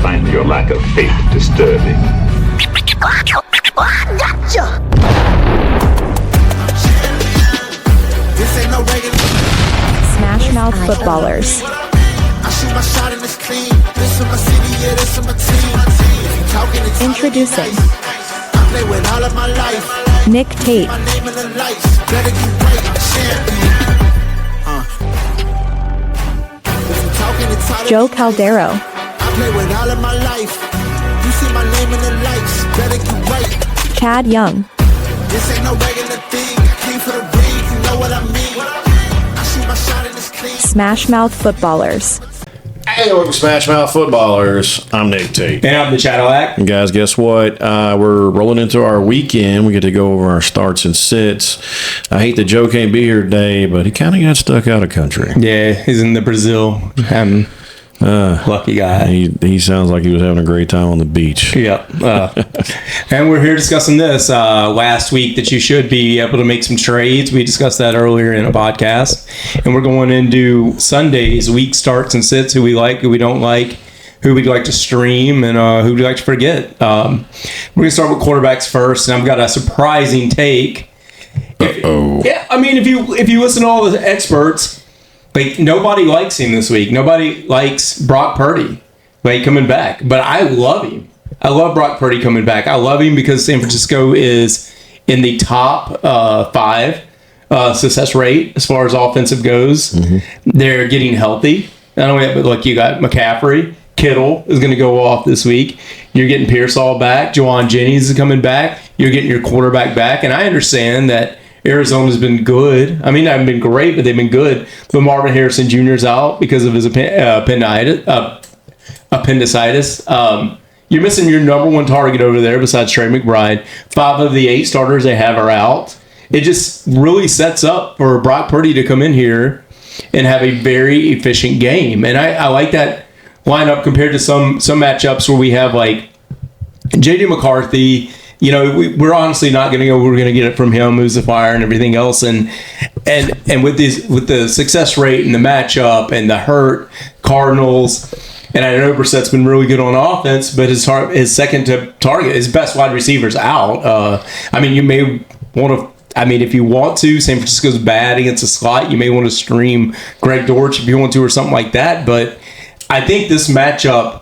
find your lack of faith disturbing. Gotcha! Smashmouth Footballers. Introducing Nate Tate, Joe Caldero, Chad Young, Smashmouth Footballers. Hey, welcome to Smashmouth Footballers. I'm Nate Tate. And I'm the Shadak. And guys, guess what? We're rolling into our weekend. We get to go over our starts and sits. I hate that Joe can't be here today, but he kind of got stuck out of country. Yeah, he's in the Brazil. Lucky guy. He sounds like he was having a great time on the beach. Yep. And we're here discussing this last week that you should be able to make some trades. We discussed that earlier in a podcast. And we're going into Sunday's week starts and sits, who we like, who we don't like, who we'd like to stream, and who we'd like to forget. We're going to start with quarterbacks first, and I've got a surprising take. Yeah, I mean, if you listen to all the experts, like, nobody likes him this week. Nobody likes Brock Purdy, like, coming back. But I love him. I love Brock Purdy coming back. I love him because San Francisco is in the top 5 success rate as far as offensive goes. Mm-hmm. They're getting healthy. Not only that, but look, you got McCaffrey. Kittle is going to go off this week. You're getting Pearsall back. Jennings is coming back. You're getting your quarterback back. And I understand that Arizona's been good. I mean, they haven't been great, but they've been good. But Marvin Harrison Jr. is out because of his appendicitis. You're missing your number one target over there besides Trey McBride. 5 of the 8 starters they have are out. It just really sets up for Brock Purdy to come in here and have a very efficient game. And I like that lineup compared to some matchups where we have, like, J.D. McCarthy. You know, we're honestly not going to go. We're going to get it from him, who's the fire, and everything else. And with the success rate and the matchup and the hurt Cardinals, and I know Brissett's been really good on offense, but his second to target, his best wide receiver's out. I mean, you may want to. I mean, if you want to, San Francisco's bad against the slot. You may want to stream Greg Dortch if you want to, or something like that. But I think this matchup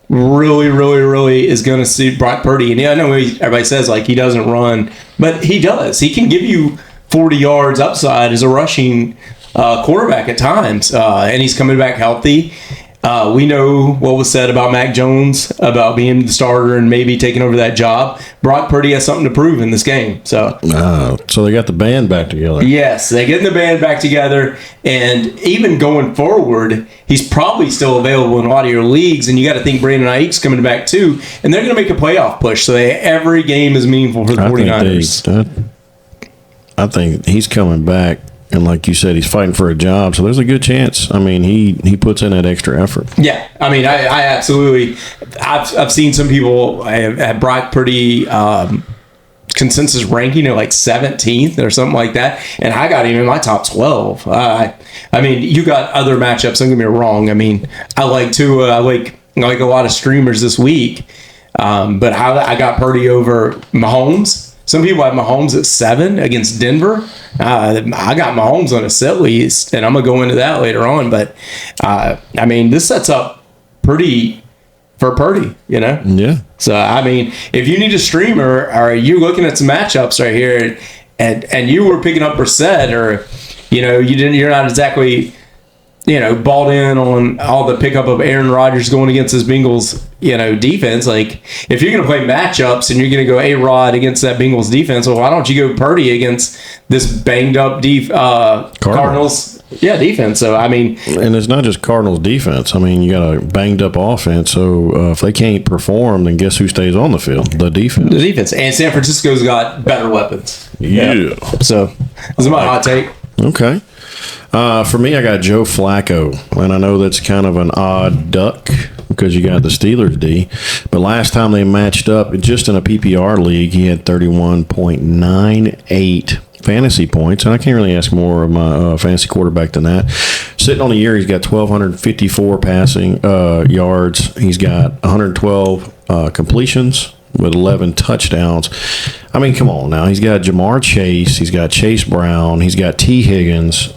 really is going to suit Brock Purdy. And I know everybody says, like, he doesn't run, but he does. He can give you 40 yards upside as a rushing quarterback at times, and he's coming back healthy. We know what was said about Mac Jones, about being the starter and maybe taking over that job. Brock Purdy has something to prove in this game. So they got the band back together. Yes, they're getting the band back together. And even going forward, he's probably still available in a lot of your leagues. And you got to think Brandon Ayuk's coming back too. And they're going to make a playoff push. So every game is meaningful for the 49ers. I think he's coming back. And like you said, he's fighting for a job, so there's a good chance. I mean, he puts in that extra effort. Yeah, I mean, I absolutely. I've seen some people have Brock Purdy consensus ranking at like 17th or something like that, and I got him in my top 12. I mean, you got other matchups. Don't get me wrong. I mean, I like Tua. I like a lot of streamers this week, but I got Purdy over Mahomes. Some people have Mahomes at 7 against Denver. I got Mahomes on a set list, and I'm going to go into that later on. But, I mean, this sets up pretty for Purdy, you know? Yeah. So, I mean, if you need a streamer, or you're looking at some matchups right here, and you were picking up Brissett, or, you know, you're not exactly, you know, balled in on all the pickup of Aaron Rodgers going against his Bengals, you know, defense. Like, if you're going to play matchups and you're going to go A-Rod against that Bengals defense, well, why don't you go Purdy against this banged up Cardinals defense? So, I mean. And it's not just Cardinals defense. I mean, you got a banged up offense. So, if they can't perform, then guess who stays on the field? The defense. The defense. And San Francisco's got better weapons. Yeah. So, this is my hot take. Okay. For me, I got Joe Flacco, and I know that's kind of an odd duck because you got the Steelers D, but last time they matched up, just in a PPR league, he had 31.98 fantasy points, and I can't really ask more of my fantasy quarterback than that. Sitting on the year, he's got 1,254 passing yards. He's got 112 completions with 11 touchdowns. I mean, come on now. He's got Jamar Chase. He's got Chase Brown. He's got T. Higgins.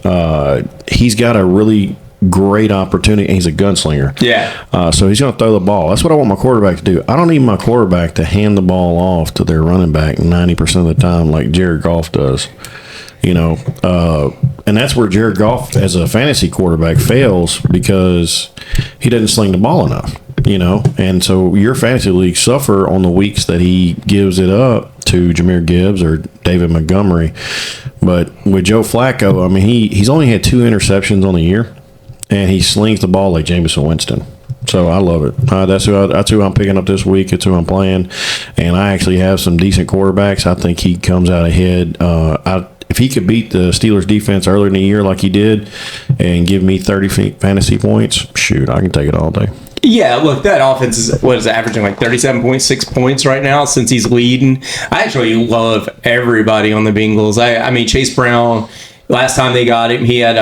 He's got a really great opportunity. He's a gunslinger. Yeah. So he's going to throw the ball. That's what I want my quarterback to do. I don't need my quarterback to hand the ball off to their running back 90% of the time like Jared Goff does. You know, and that's where Jared Goff as a fantasy quarterback fails because he doesn't sling the ball enough, you know. And so your fantasy leagues suffer on the weeks that he gives it up to Jahmyr Gibbs or David Montgomery. But with Joe Flacco, I mean, he's only had 2 interceptions on the year, and he slings the ball like Jameson Winston. So I love it. That's who I'm picking up this week. It's who I'm playing. And I actually have some decent quarterbacks. I think he comes out ahead. If he could beat the Steelers defense earlier in the year like he did and give me 30 fantasy points, shoot, I can take it all day. Yeah, look, that offense is averaging like 37.6 points right now since he's leading. I actually love everybody on the Bengals. I mean, Chase Brown, last time they got him, he had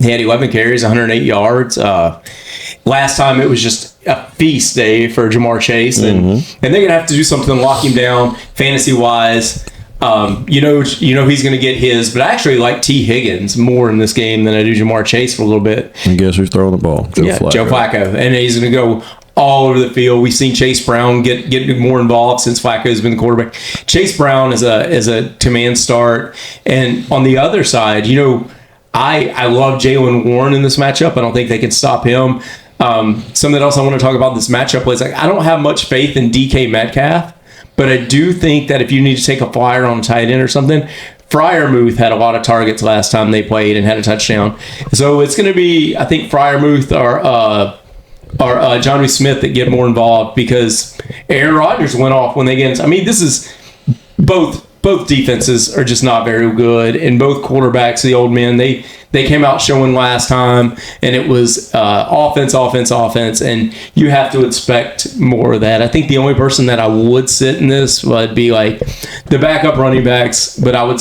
11 carries, 108 yards. Last time it was just a feast day for Jamar Chase, and they're gonna have to do something to lock him down fantasy wise. You know he's going to get his, but I actually like T. Higgins more in this game than I do Jamar Chase for a little bit. And guess who's throwing the ball? Joe Flacco. And he's going to go all over the field. We've seen Chase Brown get more involved since Flacco's been the quarterback. Chase Brown is a to-man start. And on the other side, you know, I love Jaylen Warren in this matchup. I don't think they can stop him. Something else I want to talk about this matchup is like I don't have much faith in DK Metcalf. But I do think that if you need to take a flyer on a tight end or something, Freiermuth had a lot of targets last time they played and had a touchdown. So it's going to be, I think, Freiermuth or Johnny Smith that get more involved because Aaron Rodgers went off when they get. I mean, this is both defenses are just not very good, and both quarterbacks, the old men, they came out showing last time, and it was offense, and you have to expect more of that. I think the only person that I would sit in this would be like the backup running backs, but I would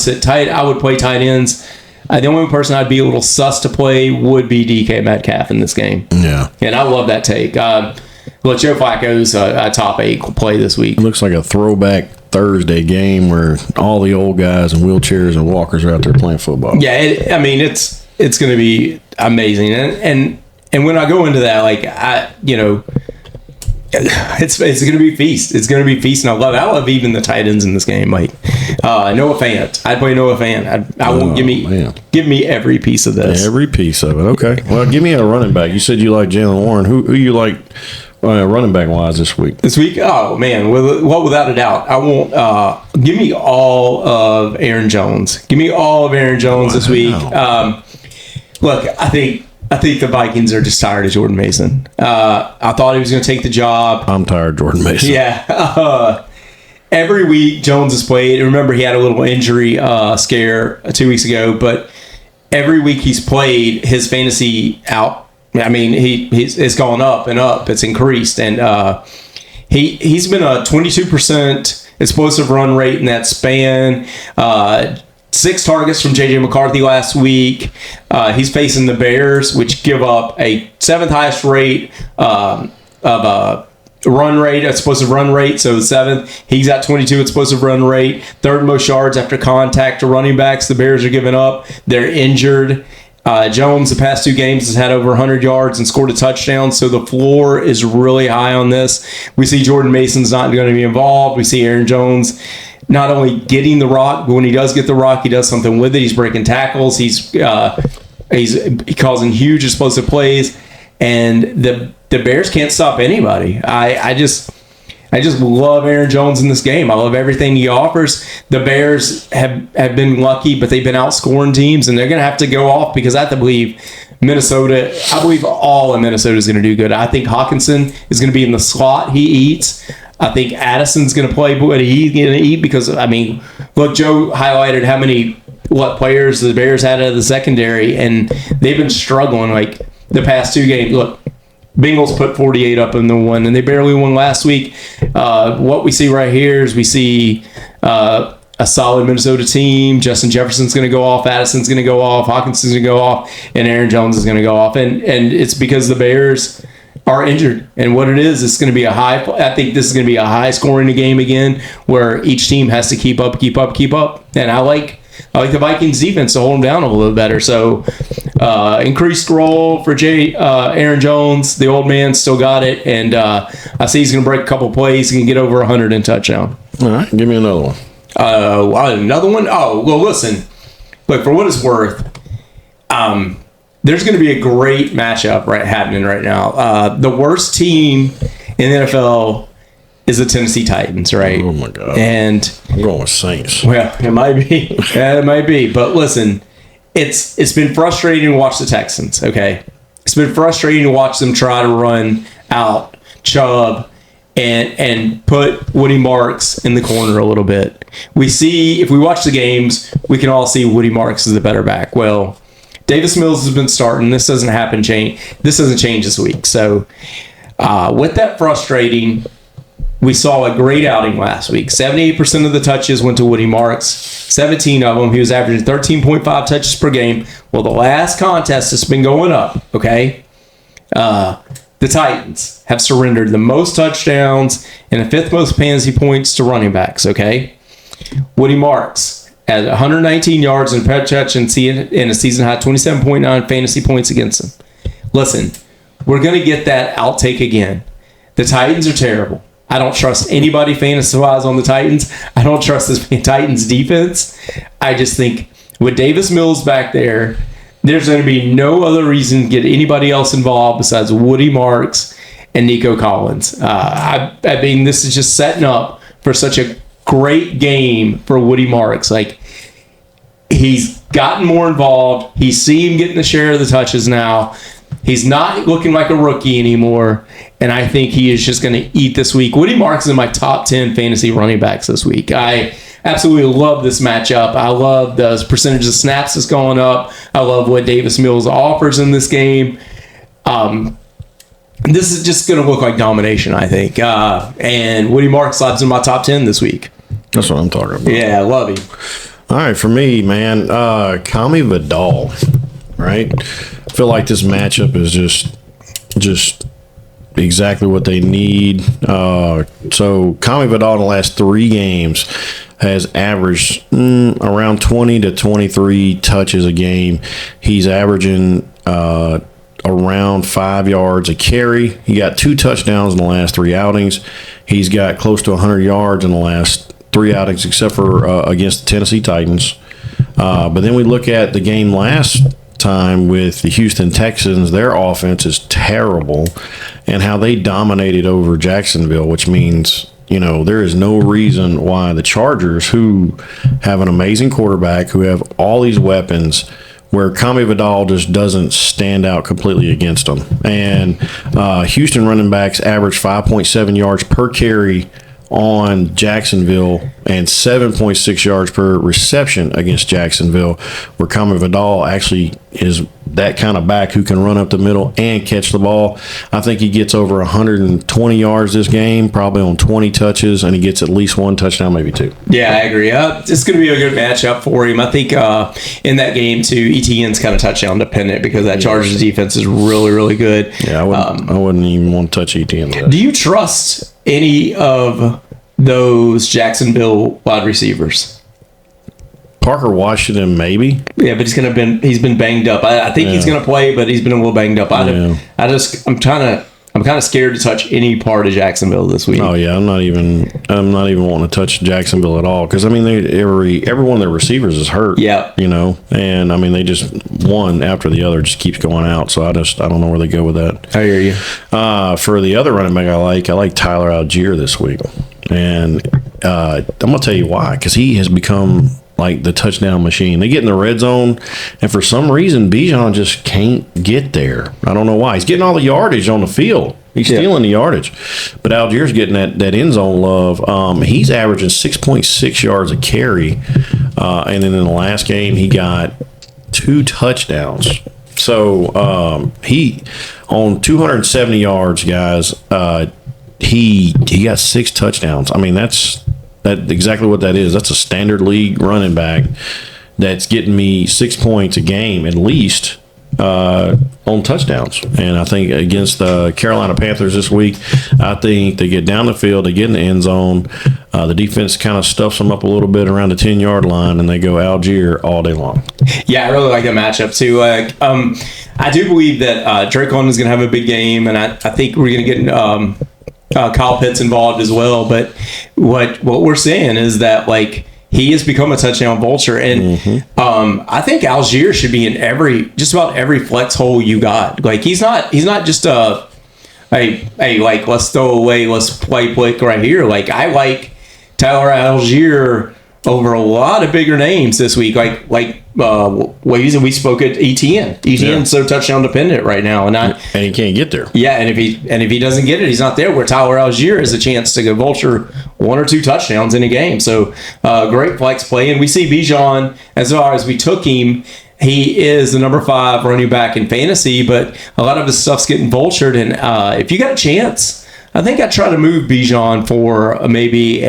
play tight ends. The only person I'd be a little sus to play would be DK Metcalf in this game. Yeah. And I love that take. Well, Joe Flacco's a top 8 play this week. It looks like a throwback Thursday game where all the old guys and wheelchairs and walkers are out there playing football. Yeah, it's going to be amazing, and when I go into that, like it's going to be feast. It's going to be feast, and I love it. I love even the tight ends in this game. Like Noah Fant, I'd play Noah Fant. I won't give me every piece of this. Every piece of it. Okay. Well, give me a running back. You said you like Jaylen Warren. Who you like? Running back wise this week? Oh man, well, without a doubt, I won't. Give me all of Aaron Jones. Give me all of Aaron Jones this week. Look, I think the Vikings are just tired of Jordan Mason. I thought he was going to take the job. I'm tired of Jordan Mason. Yeah. Every week Jones has played. Remember, he had a little injury scare 2 weeks ago, but every week he's played, his fantasy out. I mean, it's gone up and up. It's increased, and he's been a 22% explosive run rate in that span. 6 targets from J.J. McCarthy last week. He's facing the Bears, which give up a 7th highest rate of explosive run rate. So 7th, he's at 22 explosive run rate. 3rd most yards after contact to running backs. The Bears are giving up. They're injured. Jones, the past 2 games, has had over 100 yards and scored a touchdown, so the floor is really high on this. We see Jordan Mason's not going to be involved. We see Aaron Jones not only getting the rock, but when he does get the rock, he does something with it. He's breaking tackles. He's causing huge explosive plays, and the Bears can't stop anybody. I just love Aaron Jones in this game. I love everything he offers. The Bears have been lucky, but they've been outscoring teams, and they're going to have to go off because I have to believe I believe all of Minnesota is going to do good. I think Hawkinson is going to be in the slot. He eats. I think Addison's going to play what he's going to eat because, I mean, look, Joe highlighted how many players the Bears had out of the secondary, and they've been struggling like the past 2 games. Look, Bengals put 48 up in the one, and they barely won last week. What we see right here is we see a solid Minnesota team. Justin Jefferson's going to go off. Addison's going to go off. Hawkinson's going to go off. And Aaron Jones is going to go off. And it's because the Bears are injured. And what it is, it's going to be I think this is going to be a high scoring game again, where each team has to keep up. And I like the Vikings defense to hold them down a little better. So increased role for Aaron Jones. The old man still got it. And I see he's going to break a couple plays. He can get over 100 in touchdown. All right, give me another one. Another one? Oh, well, listen. Look, for what it's worth, there's going to be a great matchup happening right now. The worst team in the NFL is the Tennessee Titans, right? Oh, my God. And I'm going with Saints. Well, it might be. Yeah, it might be. But listen, it's been frustrating to watch the Texans, okay? It's been frustrating to watch them try to run out Chubb and put Woody Marks in the corner a little bit. We see, if we watch the games, we can all see Woody Marks is the better back. Well, Davis Mills has been starting. This doesn't change this week. So with that frustrating, we saw a great outing last week. 78% of the touches went to Woody Marks. 17 of them. He was averaging 13.5 touches per game. Well, the last contest has been going up, okay? The Titans have surrendered the most touchdowns and the fifth most fantasy points to running backs, okay? Woody Marks at 119 yards and per touch and a season high 27.9 fantasy points against them. Listen, we're going to get that outtake again. The Titans are terrible. I don't trust anybody fantasy-wise on the Titans. I don't trust this Titans defense. I just think with Davis Mills back there, there's going to be no other reason to get anybody else involved besides Woody Marks and Nico Collins. I mean, this is just setting up for such a great game for Woody Marks. Like, he's gotten more involved. He's seen him getting the share of the touches now. He's not looking like a rookie anymore, and I think he is just going to eat this week. Woody Marks is in my top 10 fantasy running backs this week. I absolutely love this matchup. I love the percentage of snaps that's going up. I love what Davis Mills offers in this game. This is just going to look like domination, I think. And Woody Marks slides in my top 10 this week. That's what I'm talking about. Yeah, I love him. All right, for me, man, Kami Vidal, right? I feel like this matchup is just exactly what they need. So Kami Vidal in the last 3 games has averaged around 20 to 23 touches a game. He's averaging around 5 yards a carry. He got 2 touchdowns in the last 3 outings. He's got close to 100 yards in the last 3 outings, except for against the Tennessee Titans. But then we look at the game last time with the Houston Texans. Their offense is terrible, and how they dominated over Jacksonville, which means, you know, there is no reason why the Chargers, who have an amazing quarterback, who have all these weapons, where Kami Vidal just doesn't stand out completely against them. And Houston running backs average 5.7 yards per carry on Jacksonville and 7.6 yards per reception against Jacksonville, where Kami Vidal actually is that kind of back who can run up the middle and catch the ball. I think he gets over 120 yards this game, probably on 20 touches, and he gets at least 1 touchdown, maybe 2. Yeah, I agree. It's going to be a good matchup for him. I think in that game, too, ETN's kind of touchdown dependent because that Chargers defense is really, really good. Yeah, I wouldn't even want to touch ETN. Do you trust any of those Jacksonville wide receivers? Parker Washington, maybe. Yeah, but he's been banged up. I think he's gonna play, but he's been a little banged up. I'm kind of scared to touch any part of Jacksonville this week. Oh yeah, I'm not even wanting to touch Jacksonville at all, because I mean every one of their receivers is hurt. Yeah, you know, and I mean they just one after the other just keeps going out. So I don't know where they go with that. I hear you. For the other running back, I like Tyler Algier this week, and I'm gonna tell you why, because he has become like the touchdown machine. They get in the red zone, and for some reason, Bijan just can't get there. I don't know why. He's getting all the yardage on the field. He's stealing the yardage. But Algier's getting that end zone love. He's averaging 6.6 yards a carry. And then in the last game, he got 2 touchdowns. So he, on 270 yards, guys, he got 6 touchdowns. I mean, that's That exactly what that is. That's a standard league running back that's getting me 6 points a game at least on touchdowns. And I think against the Carolina Panthers this week, I think they get down the field, they get in the end zone. The defense kind of stuffs them up a little bit around the 10-yard line, and they go Algier all day long. Yeah, I really like that matchup too. I do believe that Drake London is going to have a big game, and I think we're going to get Kyle Pitts involved as well. But what we're saying is that like he has become a touchdown vulture, and I think Algier should be in just about every flex hole you got. Like he's not just like let's throw away, let's play right here. Like I like Tyler Algier over a lot of bigger names this week. We spoke at ETN. ETN's so touchdown dependent right now, and he can't get there. Yeah, and if he doesn't get it, he's not there. Where Tyler Algier has a chance to go vulture 1 or 2 touchdowns in a game. So great flex play, and we see Bijan as far as we took him. He is the number 5 running back in fantasy, but a lot of his stuff's getting vultured. And if you got a chance, I think I'd try to move Bijan for maybe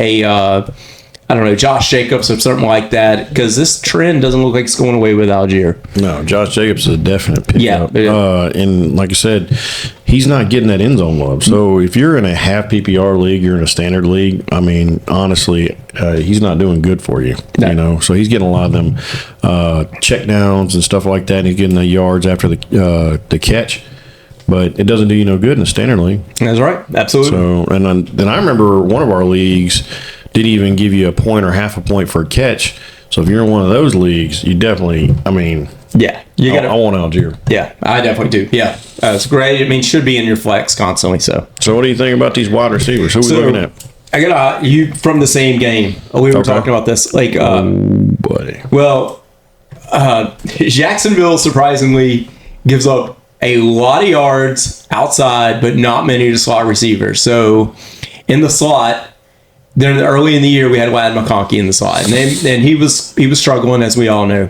I don't know, Josh Jacobs or something like that, because this trend doesn't look like it's going away with Algier. No, Josh Jacobs is a definite pick up. And like I said, he's not getting that end zone love. So if you're in a half PPR league, you're in a standard league, I mean, honestly, he's not doing good for you. No. You know, so he's getting a lot of them check downs and stuff like that. And he's getting the yards after the catch. But it doesn't do you no good in a standard league. That's right. Absolutely. So, and then I remember one of our leagues didn't even give you a point or half a point for a catch. So if you're in one of those leagues, you definitely, I mean, yeah, I want Algier. Yeah, I definitely do. Yeah, it's great. I mean, should be in your flex constantly. So what do you think about these wide receivers? Who are we looking at? I got you from the same game. We were talking about this. Like, buddy. Well, Jacksonville surprisingly gives up a lot of yards outside, but not many to slot receivers. So in the slot, then early in the year we had Ladd McConkey in the slot, and he was struggling, as we all know.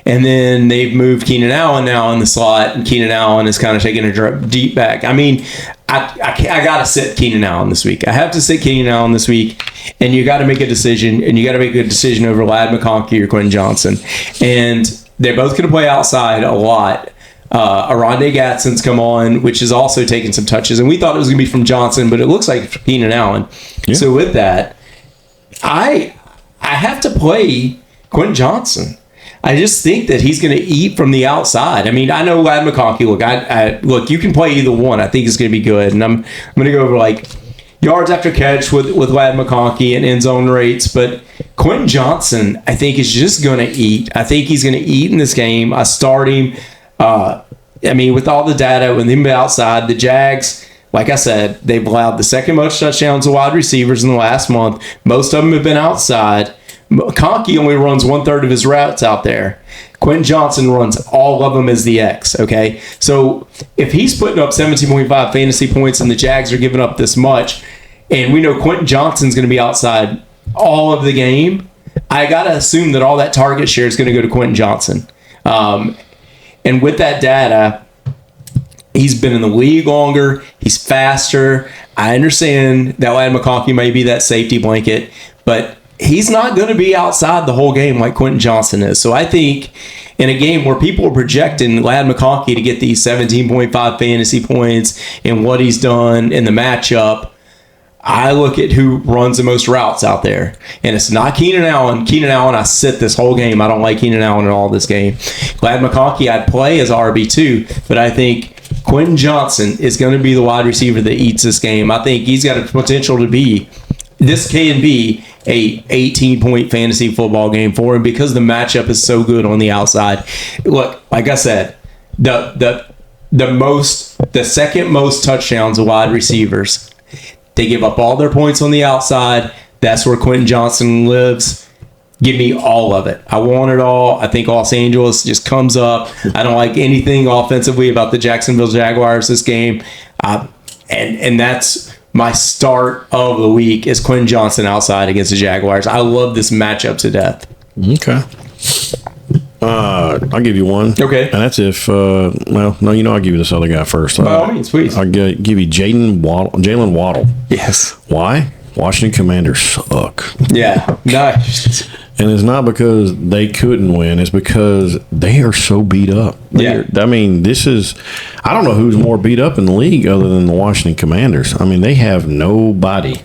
And then they've moved Keenan Allen now in the slot, and Keenan Allen is kind of taking a deep back. I mean, I got to sit Keenan Allen this week. I have to sit Keenan Allen this week, and you got to make a decision, and you got to make a decision over Ladd McConkey or Quentin Johnson. And they're both going to play outside a lot. Aronde Gadsden's come on, which is also taking some touches, and we thought it was going to be from Johnson, but it looks like Keenan Allen. Yeah. So with that, I have to play Quentin Johnson. I just think that he's going to eat from the outside. I mean, I know Ladd McConkey. Look, you can play either one. I think it's going to be good, and I'm going to go over like yards after catch with Ladd McConkey and end zone rates, but Quentin Johnson, I think, is just going to eat. I think he's going to eat in this game. I start him. I mean, with all the data, when they've been outside, the Jags, like I said, they've allowed the second most touchdowns to wide receivers in the last month. Most of them have been outside. McConkey only runs 1/3 of his routes out there. Quentin Johnson runs all of them as the X, okay? So if he's putting up 17.5 fantasy points and the Jags are giving up this much, and we know Quentin Johnson's going to be outside all of the game, I got to assume that all that target share is going to go to Quentin Johnson. And with that data, he's been in the league longer. He's faster. I understand that Ladd McConkey may be that safety blanket, but he's not going to be outside the whole game like Quentin Johnson is. So I think in a game where people are projecting Ladd McConkey to get these 17.5 fantasy points and what he's done in the matchup, I look at who runs the most routes out there, and it's not Keenan Allen. Keenan Allen, I sit this whole game. I don't like Keenan Allen at all this game. Ladd McConkey, I'd play as RB2, but I think Quentin Johnson is going to be the wide receiver that eats this game. I think he's got a potential to be, this can be a 18-point fantasy football game for him because the matchup is so good on the outside. Look, like I said, the second most touchdowns of wide receivers. They give up all their points on the outside. That's where Quentin Johnson lives. Give me all of it. I want it all. I think Los Angeles just comes up. I don't like anything offensively about the Jacksonville Jaguars this game. And that's my start of the week is Quentin Johnson outside against the Jaguars. I love this matchup to death. Okay. I'll give you one. Okay. And that's if, I'll give you this other guy first. By all means, please. I'll give you Jalen Waddle. Yes. Why? Washington Commanders suck. Yeah, nice. And it's not because they couldn't win. It's because they are so beat up. I mean, I don't know who's more beat up in the league other than the Washington Commanders. I mean, they have nobody.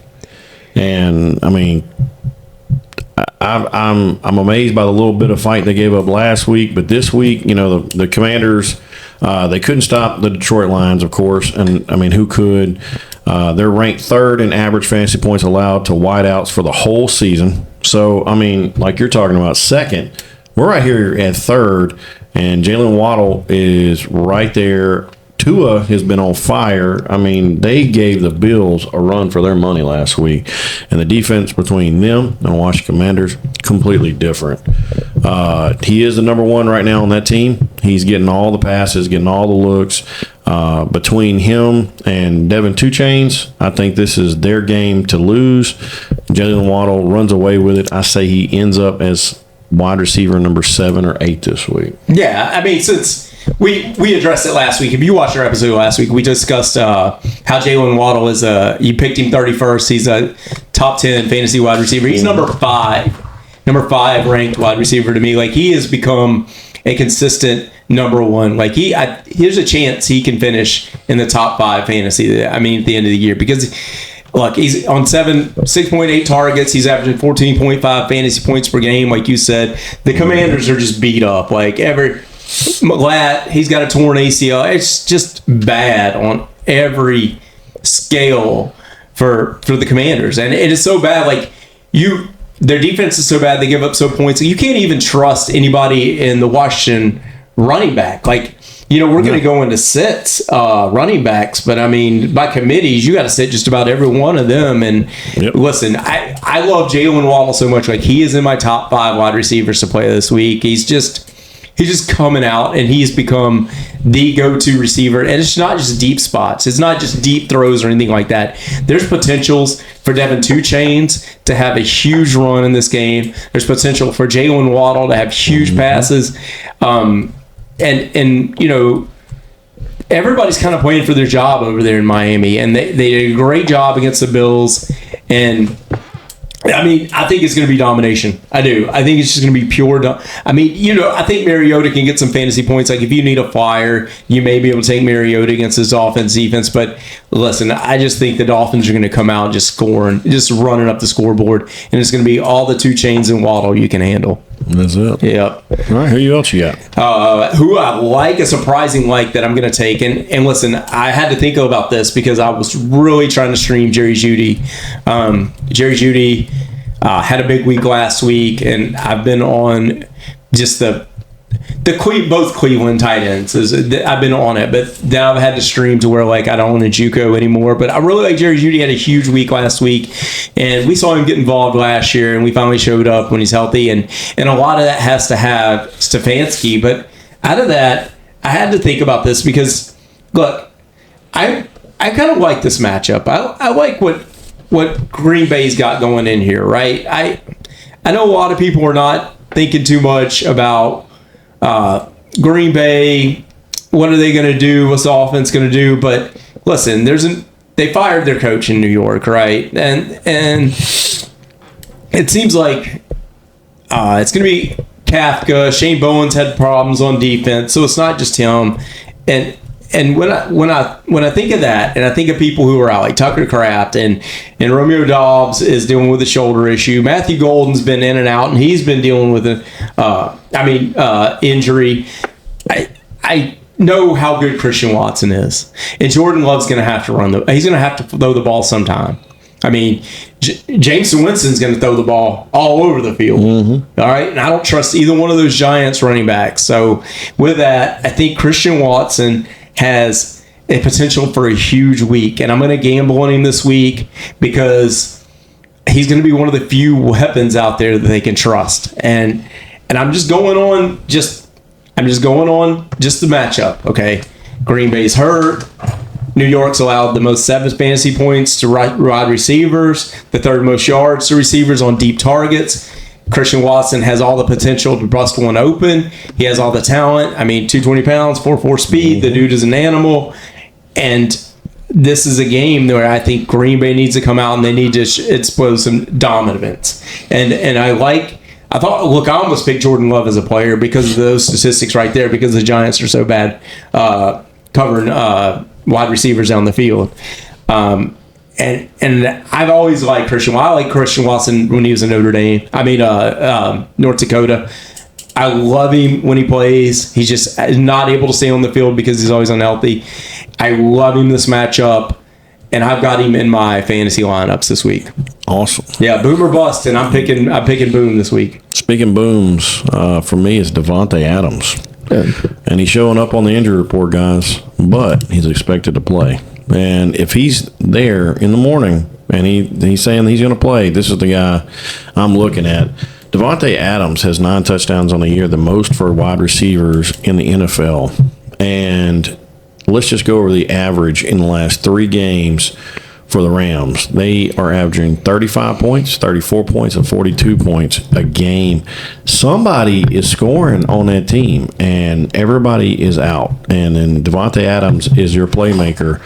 And, I mean, I'm amazed by the little bit of fight they gave up last week. But this week, the Commanders, they couldn't stop the Detroit Lions, of course. And, I mean, who could? They're ranked third in average fantasy points allowed to wideouts for the whole season. So, I mean, like you're talking about second, we're right here at third, and Jalen Waddle is right there. Tua has been on fire. I mean, they gave the Bills a run for their money last week, and the defense between them and the Washington Commanders, completely different. He is the number one right now on that team. He's getting all the passes, getting all the looks. Between him and Devin Two Chains, I think this is their game to lose. Jalen Waddle runs away with it. I say he ends up as wide receiver number 7 or 8 this week. Yeah, I mean, since we addressed it last week. If you watched our episode last week, we discussed how Jalen Waddle is you picked him 31st. He's a top 10 fantasy wide receiver. He's number 5 ranked wide receiver to me. Like, he has become a consistent number one. Like, here's a chance he can finish in the top 5 fantasy. I mean, at the end of the year, because look, he's on 6.8 targets. He's averaging 14.5 fantasy points per game. Like you said, the Commanders are just beat up. Like, he's got a torn ACL. It's just bad on every scale for the Commanders, and it is so bad. Like, their defense is so bad, they give up so points. You can't even trust anybody in the Washington running back. Like, we're going to go into sits running backs, but I mean, by committees, you got to sit just about every one of them. And listen, I love Jalen Waddle so much. Like, he is in my top 5 wide receivers to play this week. He's just coming out, and he's become the go-to receiver. And it's not just deep spots. It's not just deep throws or anything like that. There's potentials for Devin Two Chains to have a huge run in this game. There's potential for Jalen Waddle to have huge passes. And everybody's kind of playing for their job over there in Miami, and they did a great job against the Bills. And I mean, I think it's going to be domination. I do. I think it's just going to be pure. I think Mariota can get some fantasy points. Like, if you need a flyer, you may be able to take Mariota against this offense defense. But listen, I just think the Dolphins are going to come out just scoring, just running up the scoreboard, and it's going to be all the Two Chains and Waddle you can handle. That's it. Yep. All right, who else you got? Who I like, a surprising like that I'm going to take. And listen, I had to think about this because I was really trying to stream Jerry Jeudy. Jerry Jeudy had a big week last week, and I've been on just both Cleveland tight ends. I've been on it, but now I've had to stream to where, like, I don't want to JUCO anymore. But I really like Jerry Jeudy. Had a huge week last week, and we saw him get involved last year, and we finally showed up when he's healthy. And a lot of that has to have Stefanski. But out of that, I had to think about this because, look, I kind of like this matchup. I like what Green Bay's got going in here, right? I know a lot of people are not thinking too much about Green Bay. What are they going to do? What's the offense going to do? But listen, they fired their coach in New York, right? And it seems like it's going to be Kafka. Shane Bowen's had problems on defense, so it's not just him. And when I think of that, and I think of people who are out, like Tucker Kraft and Romeo Dobbs is dealing with a shoulder issue. Matthew Golden's been in and out, and he's been dealing with injury. I know how good Christian Watson is, and Jordan Love's going to have to he's going to have to throw the ball sometime. I mean, Jameson Winston's going to throw the ball all over the field. Mm-hmm. All right, and I don't trust either one of those Giants running backs. So with that, I think Christian Watson has a potential for a huge week, and I'm going to gamble on him this week because he's going to be one of the few weapons out there that they can trust. And I'm just going on the matchup. Okay, Green Bay's hurt. New York's allowed the most 7 fantasy points to wide receivers, the 3rd most yards to receivers on deep targets. Christian Watson has all the potential to bust one open. He has all the talent. I mean, 220 pounds, 4.4 speed. The dude is an animal. And this is a game where I think Green Bay needs to come out and they need to explode some dominance. And I almost picked Jordan Love as a player because of those statistics right there, because the Giants are so bad covering wide receivers down the field. And I've always liked Christian Watson. I like Christian Watson when he was in North Dakota. I love him when he plays. He's just not able to stay on the field because he's always unhealthy. I love him this matchup, and I've got him in my fantasy lineups this week. Awesome. Yeah, boom or bust, and I'm picking boom this week. Speaking booms, for me, it's Devontae Adams. And he's showing up on the injury report, guys, but he's expected to play. And if he's there in the morning and he's saying he's going to play, this is the guy I'm looking at. Devontae Adams has 9 touchdowns on the year, the most for wide receivers in the NFL. And let's just go over the average in the last 3 games for the Rams. They are averaging 35 points, 34 points, and 42 points a game. Somebody is scoring on that team, and everybody is out. And then Devontae Adams is your playmaker.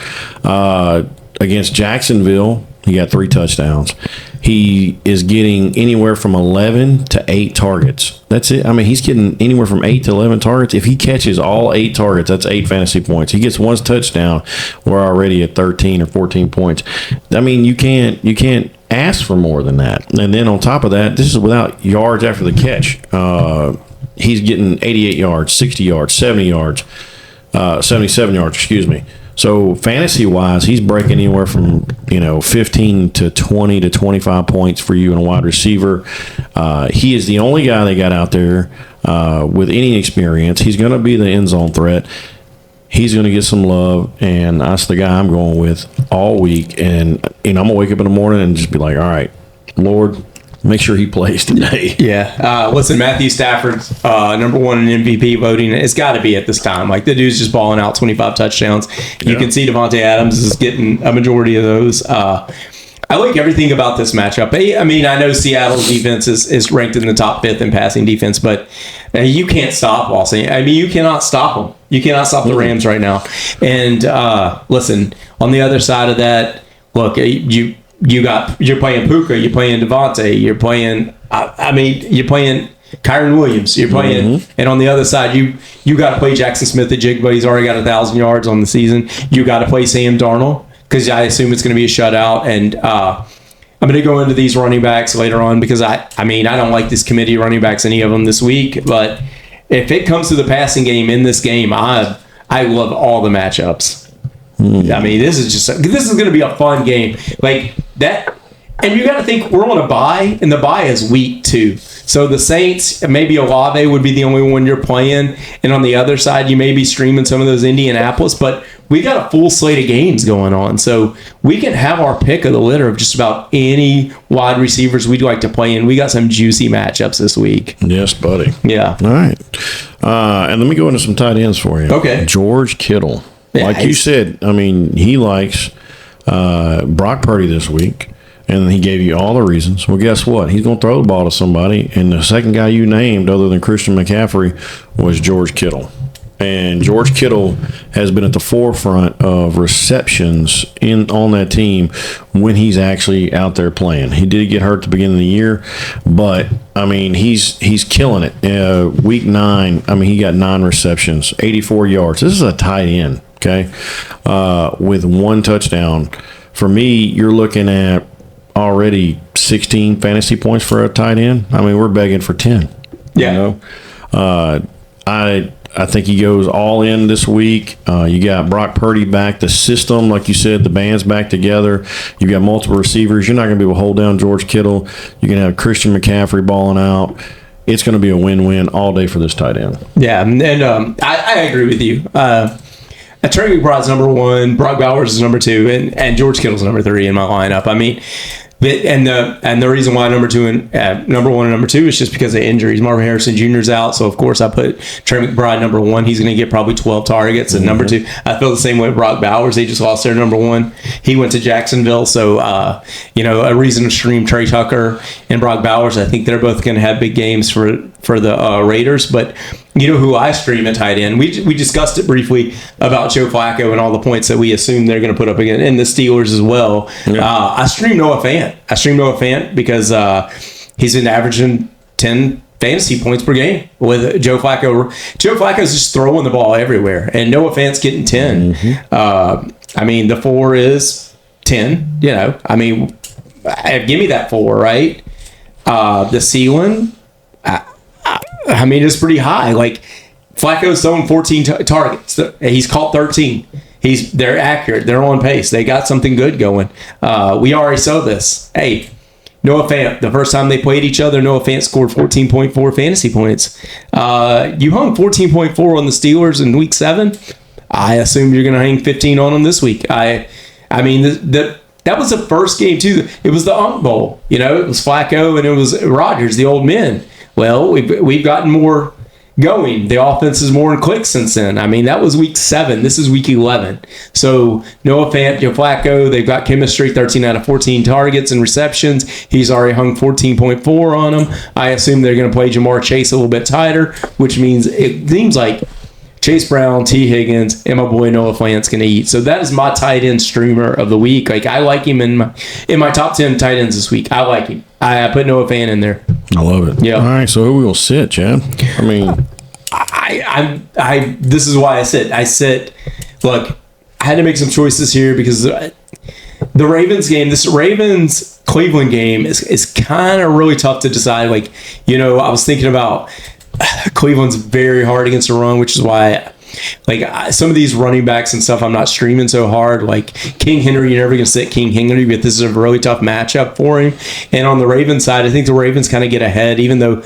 Against Jacksonville, he got 3 touchdowns. He is getting anywhere from 11 to 8 targets. That's it. I mean, he's getting anywhere from 8 to 11 targets. If he catches all 8 targets, that's 8 fantasy points. He gets 1 touchdown, we're already at 13 or 14 points. I mean, you can't ask for more than that. And then on top of that, this is without yards after the catch. He's getting 88 yards, 60 yards, 70 yards, 77 yards, excuse me. So fantasy-wise, he's breaking anywhere from 15 to 20 to 25 points for you in a wide receiver. He is the only guy they got out there with any experience. He's going to be the end zone threat. He's going to get some love, and that's the guy I'm going with all week. And I'm going to wake up in the morning and just be like, all right, Lord, make sure he plays today. Yeah. Listen, Matthew Stafford's number 1 in MVP voting. It's got to be at this time. Like, the dude's just balling out 25 touchdowns. You can see Devontae Adams is getting a majority of those. I like everything about this matchup. I mean, I know Seattle's defense is ranked in the top 5th in passing defense, but you can't stop Walsing. I mean, you cannot stop them. You cannot stop the Rams right now. And listen, on the other side of that, look, you're playing Puka, you're playing Devontae, you're playing Kyron Williams, you're playing, and on the other side, you got to play Jackson Smith-Njigba. He's already got 1,000 yards on the season. You got to play Sam Darnold because I assume it's going to be a shutout. And I'm going to go into these running backs later on because I don't like this committee of running backs, any of them this week. But if it comes to the passing game in this game, I love all the matchups. I mean, this is going to be a fun game like that. And you got to think we're on a bye, and the bye is week 2. So the Saints, maybe Olave would be the only one you're playing, and on the other side, you may be streaming some of those Indianapolis. But we got a full slate of games going on, so we can have our pick of the litter of just about any wide receivers we'd like to play in. We got some juicy matchups this week. Yes, buddy. Yeah. All right. And let me go into some tight ends for you. Okay. George Kittle. Yeah, like you said, I mean, he likes Brock Purdy this week, and he gave you all the reasons. Well, guess what? He's going to throw the ball to somebody, and the second guy you named, other than Christian McCaffrey, was George Kittle. And George Kittle has been at the forefront of receptions on that team when he's actually out there playing. He did get hurt at the beginning of the year, but I mean he's killing it. Week 9, I mean he got 9 receptions, 84 yards. This is a tight end, okay, with 1 touchdown. For me, you're looking at already 16 fantasy points for a tight end. I mean we're begging for 10. Yeah. I think he goes all in this week. You got Brock Purdy back. The system, like you said, the band's back together. You got multiple receivers. You're not going to be able to hold down George Kittle. You're going to have Christian McCaffrey balling out. It's going to be a win-win all day for this tight end. Yeah, and I agree with you. Trey McBride's number 1, Brock Bowers is number 2, and George Kittle's number 3 in my lineup. I mean, and the reason why number 1 and number 2 is just because of injuries. Marvin Harrison Jr. is out, so of course I put Trey McBride number 1. He's going to get probably 12 targets. And number 2, I feel the same way with Brock Bowers. They just lost their number 1. He went to Jacksonville, so a reason to stream Trey Tucker and Brock Bowers. I think they're both going to have big games for the Raiders. But You know who I stream at tight end? We discussed it briefly about Joe Flacco and all the points that we assume they're going to put up again, and the Steelers as well. Yeah. I stream Noah Fant because he's been averaging 10 fantasy points per game with Joe Flacco. Joe Flacco's just throwing the ball everywhere, and Noah Fant's getting 10. I mean, the 4 is 10. You know, I mean, give me that 4, right? The ceiling, I mean, it's pretty high. Like, Flacco's throwing 14 targets. He's caught 13. They're accurate. They're on pace. They got something good going. We already saw this. Hey, Noah Fant, the first time they played each other, Noah Fant scored 14.4 fantasy points. You hung 14.4 on the Steelers in Week 7. I assume you're going to hang 15 on them this week. I mean, that was the first game, too. It was the Unk Bowl. You know, it was Flacco and it was Rodgers, the old men. Well, we've gotten more going. The offense is more in click since then. I mean, that was Week 7. This is Week 11. So Noah Fant, Joe Flacco, they've got chemistry. 13 out of 14 targets and receptions. He's already hung 14.4 on them. I assume they're going to play Jamar Chase a little bit tighter, which means it seems like Chase Brown, T. Higgins, and my boy Noah Fant's going to eat. So that is my tight end streamer of the week. Like, I like him in my top 10 tight ends this week. I like him. I put Noah Fant in there. I love it. Yeah. All right, so who will sit, Chad? I mean, I this is why I sit. Look, I had to make some choices here because the Ravens game, this Ravens Cleveland game is kind of really tough to decide. Like, you know, I was thinking about Cleveland's very hard against the run, which is why, like, some of these running backs and stuff, I'm not streaming so hard. Like King Henry, you're never going to sit King Henry, but this is a really tough matchup for him. And on the Ravens side, I think the Ravens kind of get ahead, even though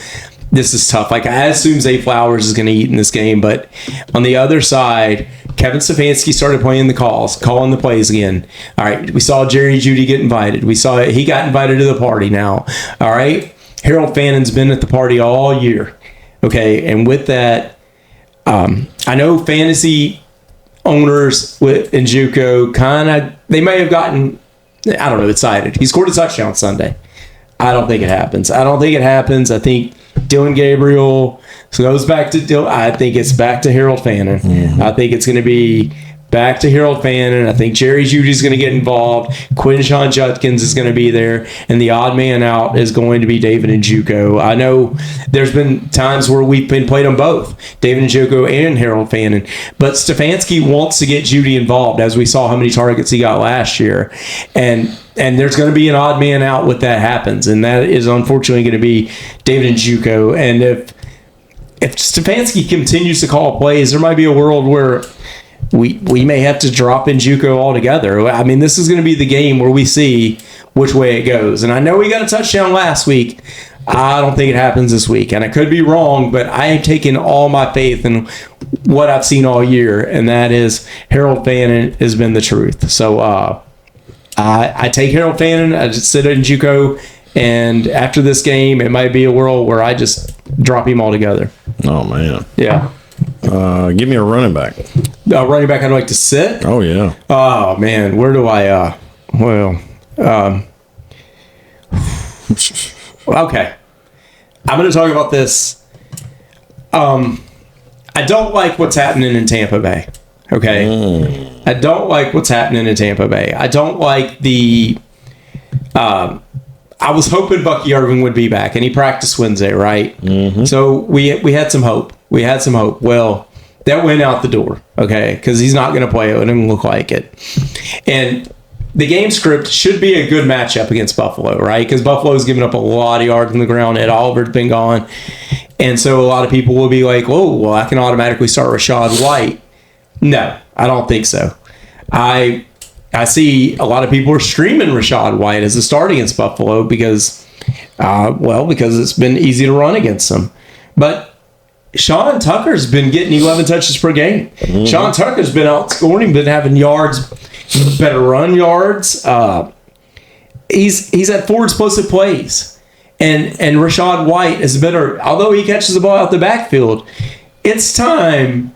this is tough. Like, I assume Zay Flowers is going to eat in this game, but on the other side, Kevin Stefanski started calling the plays again. All right, we saw Jerry Jeudy get invited. We saw he got invited to the party now. All right, Harold Fannon's been at the party all year. Okay, and with that, I know fantasy owners in JUCO they may have gotten, I don't know, excited. He scored a touchdown Sunday. I don't think it happens. I think Dylan Gabriel goes back to Dylan. I think it's back to Harold Fannin. Mm-hmm. I think it's going to be back to Harold Fannin. I think Jerry Jeudy's going to get involved. Quinshon Judkins is going to be there. And the odd man out is going to be David Njoku. I know there's been times where we've played them both, David Njoku and Harold Fannin. But Stefanski wants to get Jeudy involved, as we saw how many targets he got last year. And there's going to be an odd man out when that happens. And that is unfortunately going to be David Njoku. And if Stefanski continues to call plays, there might be a world where we may have to drop in JUCO altogether. I mean, this is going to be the game where we see which way it goes. And I know we got a touchdown last week. I don't think it happens this week. And I could be wrong, but I am taking all my faith in what I've seen all year, and that is Harold Fannin has been the truth. So I take Harold Fannin. I just sit in JUCO, and after this game, it might be a world where I just drop him altogether. Oh, man. Yeah. Give me a running back. A running back I'd like to sit? Oh, yeah. Oh, man. Where do I, okay. I'm going to talk about this. I don't like what's happening in Tampa Bay. Okay? I don't like what's happening in Tampa Bay. I don't like the... I was hoping Bucky Irving would be back, and he practiced Wednesday, right? Mm-hmm. So we had some hope. Well, that went out the door, okay, because he's not going to play. It didn't look like it. And the game script should be a good matchup against Buffalo, right? Because Buffalo's given up a lot of yards on the ground. Ed Oliver's been gone. And so a lot of people will be like, oh, well, I can automatically start Rachaad White. No, I don't think so. I see a lot of people are streaming Rachaad White as a start against Buffalo because it's been easy to run against them. But Sean Tucker's been getting 11 touches per game. Mm-hmm. Sean Tucker's been outscoring him, been having yards, better run yards. He's had 4 explosive plays. And Rachaad White is better, although he catches the ball out the backfield. It's time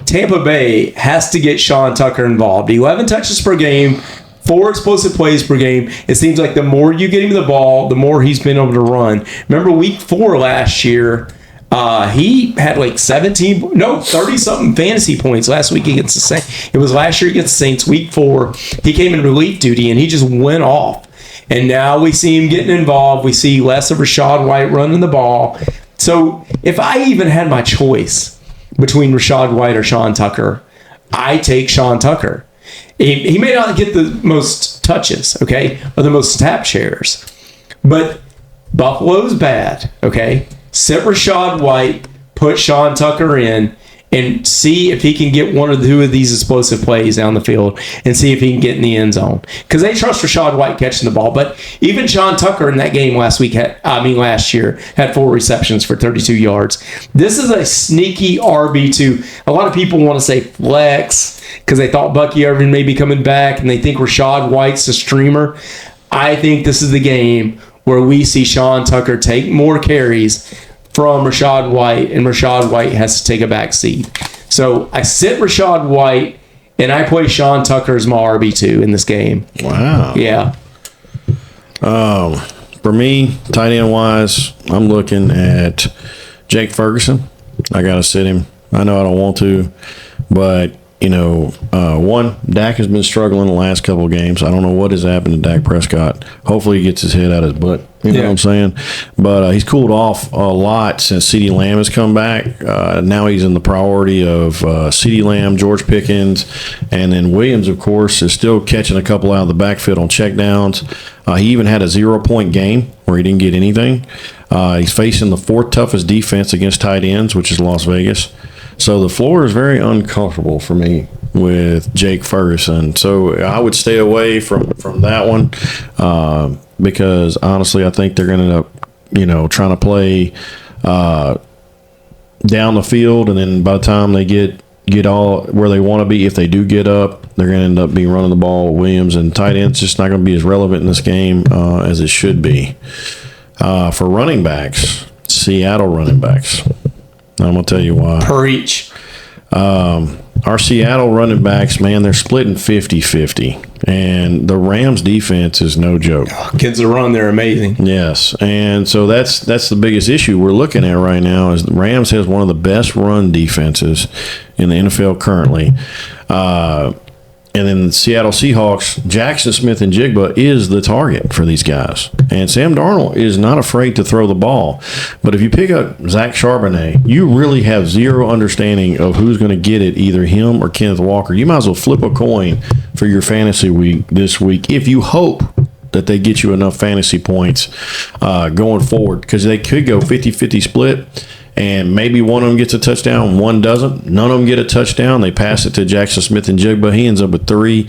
Tampa Bay has to get Sean Tucker involved. 11 touches per game, 4 explosive plays per game. It seems like the more you get him the ball, the more he's been able to run. Remember week 4 last year, He had like 30-something fantasy points last week against the Saints. It was last year against the Saints, week 4. He came in relief duty, and he just went off. And now we see him getting involved. We see less of Rachaad White running the ball. So if I even had my choice between Rachaad White or Sean Tucker, I take Sean Tucker. He may not get the most touches, okay, or the most snap shares, but Buffalo's bad, okay? Sit Rachaad White, put Sean Tucker in, and see if he can get one or two of these explosive plays down the field and see if he can get in the end zone. Because they trust Rachaad White catching the ball. But even Sean Tucker in that game last year, had 4 receptions for 32 yards. This is a sneaky RB2. A lot of people want to say flex because they thought Bucky Irvin may be coming back and they think Rachaad White's a streamer. I think this is the game where we see Sean Tucker take more carries from Rachaad White, and Rachaad White has to take a back seat. So I sit Rachaad White, and I play Sean Tucker as my RB2 in this game. Wow. Yeah. For me, tight end wise, I'm looking at Jake Ferguson. I got to sit him. I know I don't want to, but Dak has been struggling the last couple of games. I don't know what has happened to Dak Prescott. Hopefully he gets his head out of his butt. You know what I'm saying? But he's cooled off a lot since CeeDee Lamb has come back. Now he's in the priority of CeeDee Lamb, George Pickens, and then Williams, of course, is still catching a couple out of the backfield on checkdowns. He even had a 0-point game where he didn't get anything. He's facing the 4th toughest defense against tight ends, which is Las Vegas. So the floor is very uncomfortable for me with Jake Ferguson. So I would stay away from that one because honestly, I think they're going to end up, trying to play down the field, and then by the time they get all where they want to be, if they do get up, they're going to end up being running the ball. Williams and tight ends just not going to be as relevant in this game as it should be. For running backs, Seattle running backs. I'm going to tell you why. Preach. Our Seattle running backs, man, they're splitting 50-50. And the Rams defense is no joke. Kids that run, they're amazing. Yes. And so that's the biggest issue we're looking at right now is the Rams has one of the best run defenses in the NFL currently. And then the Seattle Seahawks, Jackson Smith and Jigba is the target for these guys. And Sam Darnold is not afraid to throw the ball. But if you pick up Zach Charbonnet, you really have zero understanding of who's going to get it, either him or Kenneth Walker. You might as well flip a coin for your fantasy week this week if you hope that they get you enough fantasy points going forward, because they could go 50-50 split. And maybe one of them gets a touchdown, one doesn't. None of them get a touchdown. They pass it to Jackson Smith and Jigba. He ends up with 3.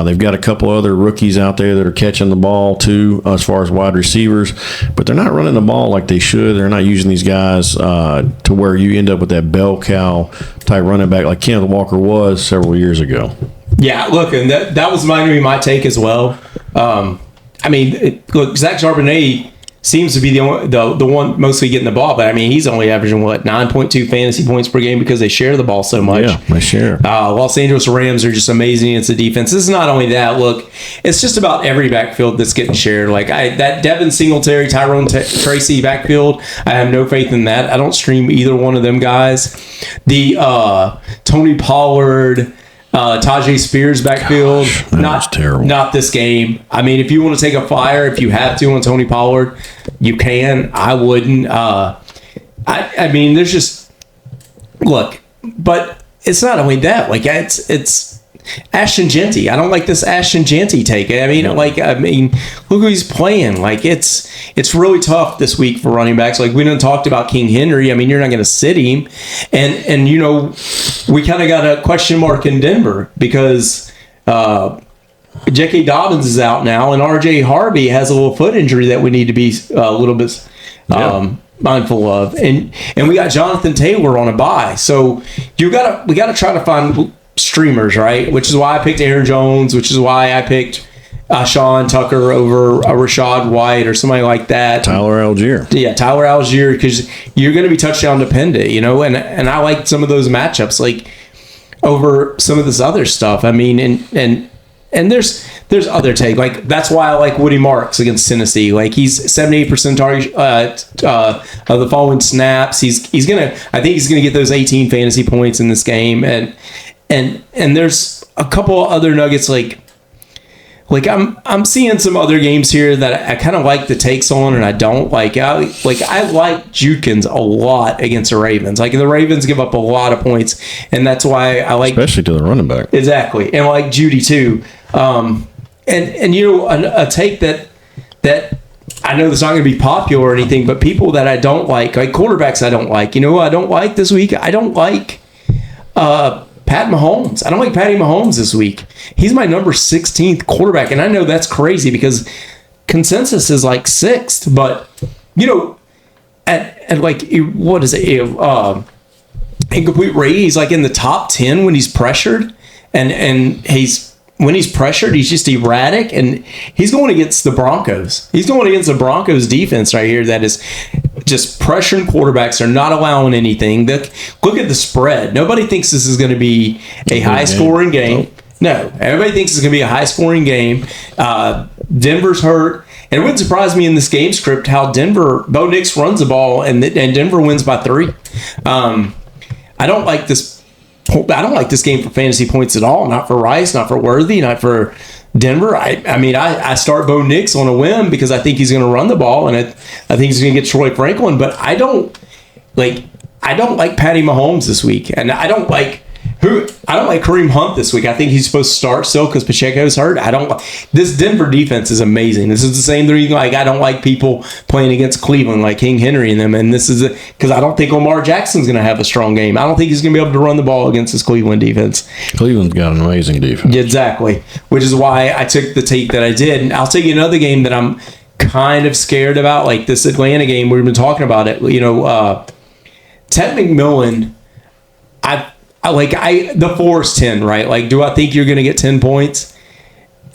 They've got a couple other rookies out there that are catching the ball, too, as far as wide receivers. But they're not running the ball like they should. They're not using these guys to where you end up with that bell cow type running back like Kenneth Walker was several years ago. Yeah, look, and that was going to be my take as well. Look, Zach Charbonnet seems to be the one mostly getting the ball, but he's only averaging 9.2 fantasy points per game because they share the ball so much. Yeah, they share. Los Angeles Rams are just amazing. It's the defense. This is not only that. Look, it's just about every backfield that's getting shared. Like that Devin Singletary, Tyrone Tracy backfield, I have no faith in that. I don't stream either one of them guys. The Tony Pollard, Tajay Spears backfield, not terrible. Not this game. If you want to take a flyer, if you have to on Tony Pollard, you can. I wouldn't. There's just look, but it's not only that. Like it's Ashton Jeanty. I don't like this Ashton Jeanty take. Look who he's playing. Like it's really tough this week for running backs. Like we done talked about King Henry. You're not going to sit him, and we kind of got a question mark in Denver because J.K. Dobbins is out now, and R.J. Harvey has a little foot injury that we need to be a little bit mindful of, and we got Jonathan Taylor on a bye. So we got to try to find streamers, right? Which is why I picked Aaron Jones, which is why I picked Sean Tucker over a Rachaad White or somebody like that. Tyler Algier. Yeah, Tyler Algier, because you're going to be touchdown dependent, and I like some of those matchups, like over some of this other stuff. And And there's other take, like that's why I like Woody Marks against Tennessee. Like he's 78% target of the following snaps. I think he's gonna get those 18 fantasy points in this game. And there's a couple of other nuggets like I'm seeing some other games here that I kind of like the takes on and I don't like. I like Judkins a lot against the Ravens. Like the Ravens give up a lot of points, and that's why I like, especially to the running back. Exactly, and I like Judy too. And you know, a take that I know that's not going to be popular or anything, but people that I don't like quarterbacks I don't like. You know who I don't like this week? I don't like Pat Mahomes. I don't like Patty Mahomes this week. He's my number 16th quarterback, and I know that's crazy because consensus is like 6th, but you know, at like what is it? Incomplete rate, he's like in the top 10 when he's pressured, and when he's pressured, he's just erratic, and he's going against the Broncos. He's going against the Broncos defense right here that is just pressuring quarterbacks. They're not allowing anything. Look at the spread. Nobody thinks this is going to be a high-scoring game. No, everybody thinks it's going to be a high-scoring game. Denver's hurt. And it wouldn't surprise me in this game script how Bo Nix runs the ball, and Denver wins by 3. I don't like this game for fantasy points at all. Not for Rice, not for Worthy, not for Denver. I start Bo Nix on a whim because I think he's going to run the ball, and I think he's going to get Troy Franklin. But I don't like Patty Mahomes this week, and I don't like Kareem Hunt this week. I think he's supposed to start still because Pacheco's hurt. This Denver defense is amazing. This is the same reason I don't like people playing against Cleveland like King Henry and them. And this is because I don't think Lamar Jackson's going to have a strong game. I don't think he's going to be able to run the ball against this Cleveland defense. Cleveland's got an amazing defense. Exactly, which is why I took the take that I did. And I'll tell you another game that I'm kind of scared about, like this Atlanta game. We've been talking about it. You know, Ted McMillan. The 4 is 10, right? Like, do I think you're going to get 10 points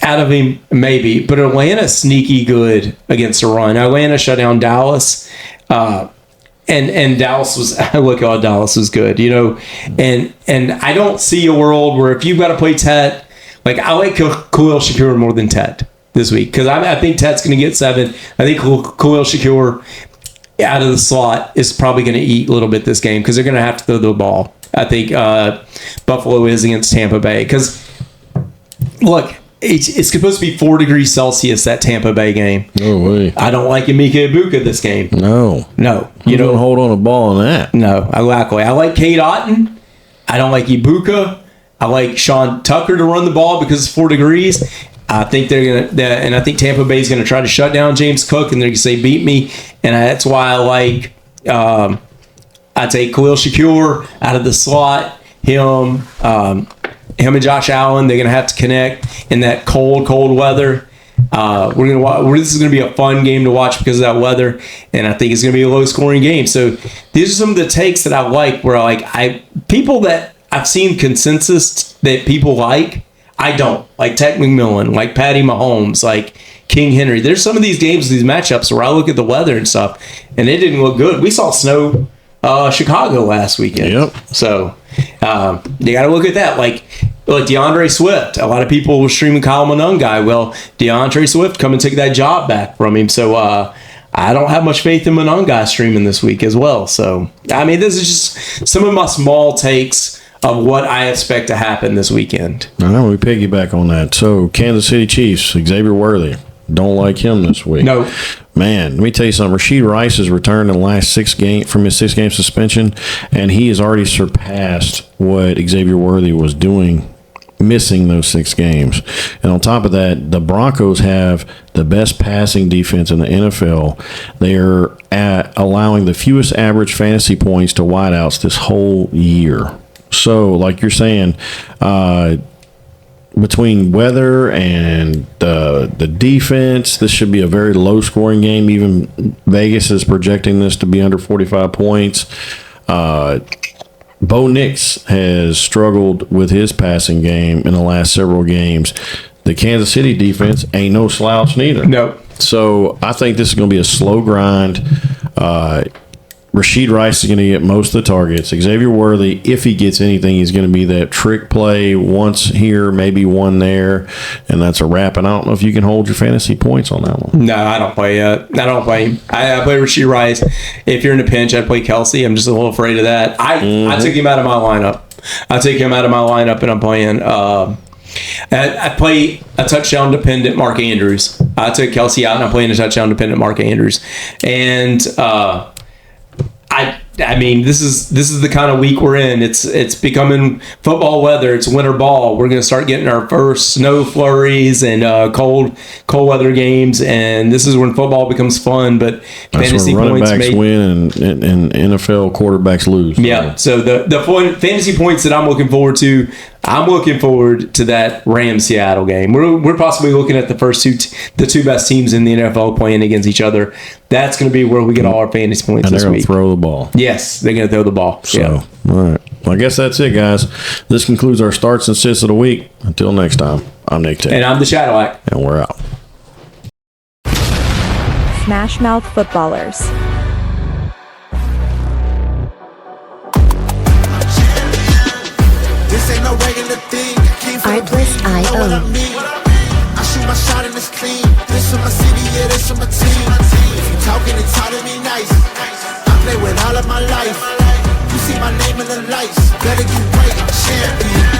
out of him? Maybe. But Atlanta's sneaky good against the run. Atlanta shut down Dallas. And Dallas was, look how Dallas was good, you know? And I don't see a world where if you've got to play Tet, like, I like Khalil Shakir more than Tet this week because I think Tet's going to get 7. I think Khalil Shakir out of the slot is probably going to eat a little bit this game because they're going to have to throw the ball. I think Buffalo is against Tampa Bay because, look, it's supposed to be 4 degrees Celsius, that Tampa Bay game. No way. I don't like Emeka Ibuka this game. No. You don't hold on a ball on that. No, exactly. I like Cade Otton. I don't like Ibuka. I like Sean Tucker to run the ball because it's 4 degrees. I think I think Tampa Bay is gonna try to shut down James Cook, and they're gonna say beat me, and that's why I like. I take Khalil Shakir out of the slot. Him and Josh Allen. They're gonna have to connect in that cold weather. This is gonna be a fun game to watch because of that weather, and I think it's gonna be a low-scoring game. So these are some of the takes that I like. Where people that I've seen consensus that people like. I don't like Tech McMillan, like Patty Mahomes, like King Henry. There's some of these games, these matchups where I look at the weather and stuff, and it didn't look good. We saw snow Chicago last weekend. Yep. So you got to look at that. Like DeAndre Swift. A lot of people were streaming Kyle Monangai. Well, DeAndre Swift come and take that job back from him. So I don't have much faith in Monangai streaming this week as well. So this is just some of my small takes of what I expect to happen this weekend. I know, we piggyback on that. So, Kansas City Chiefs, Xavier Worthy. Don't like him this week. No. Man, let me tell you something. Rashid Rice has returned in the last 6 games from his 6-game suspension, and he has already surpassed what Xavier Worthy was doing, missing those 6 games. And on top of that, the Broncos have the best passing defense in the NFL. They are allowing the fewest average fantasy points to wideouts this whole year. So, like you're saying, between weather and the defense, this should be a very low-scoring game. Even Vegas is projecting this to be under 45 points. Bo Nix has struggled with his passing game in the last several games. The Kansas City defense ain't no slouch neither. No. So, I think this is going to be a slow grind. Rashid Rice is going to get most of the targets. Xavier Worthy, if he gets anything, he's going to be that trick play once here, maybe one there, and that's a wrap. And I don't know if you can hold your fantasy points on that one. No, I don't play. I don't play. I play Rashid Rice. If you're in a pinch, I play Kelsey. I'm just a little afraid of that. I took him out of my lineup. And I'm playing. I play a touchdown dependent Mark Andrews. I took Kelsey out and I'm playing a touchdown dependent Mark Andrews. And I mean, this is the kind of week we're in. It's becoming football weather. It's winter ball. We're going to start getting our first snow flurries and cold weather games, and this is when football becomes fun. But that's fantasy when running points backs win and NFL quarterbacks lose. Yeah. So the fantasy points that I'm looking forward to that Rams Seattle game. We're possibly looking at the two best teams in the NFL playing against each other. That's going to be where we get all our fantasy points and this they're week. Throw the ball. Yes, they're going to throw the ball. So, yeah. All right. Well, I guess that's it, guys. This concludes our starts and sits of the week. Until next time, I'm Nate Tate. And I'm the Shadak. And we're out. Smashmouth Footballers. This ain't no regular thing. Artlist.io. I shoot my shot and it's clean. This for my city, yeah, this for my team. If you talking and talking me nice, I play with all of my life. You see my name in the lights, better get right, champion.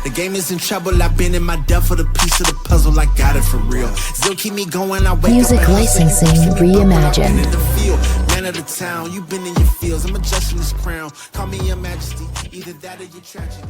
The game is in trouble. I've been in my depth for the piece of the puzzle. I got it for real. Still keep me going. I wake Music up licensing reimagined. in the field, man of the town. You've been in your fields. I'm adjusting this crown. Call me your majesty. Either that or your tragedy.